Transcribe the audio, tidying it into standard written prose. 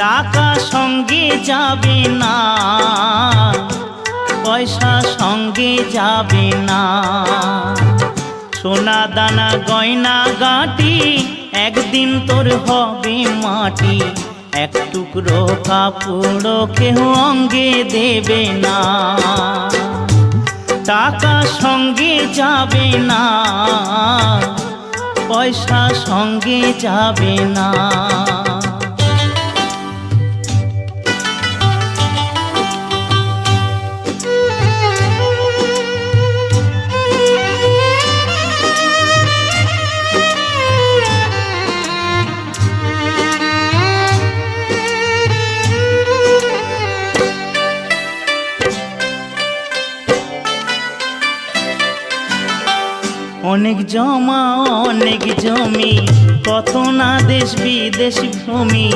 টাকা সঙ্গে যাবে না, পয়সা সঙ্গে যাবে না। সোনা দানা গয়না গাটি একদিন তোর হবে মাটি, এক টুকরো কাপড় কেউ অঙ্গে দেবে না। টাকা সঙ্গে যাবে না, পয়সা সঙ্গে যাবে না। অনেক জমা অনেক জমি, কত না দেশ বিদেশ ভূমি,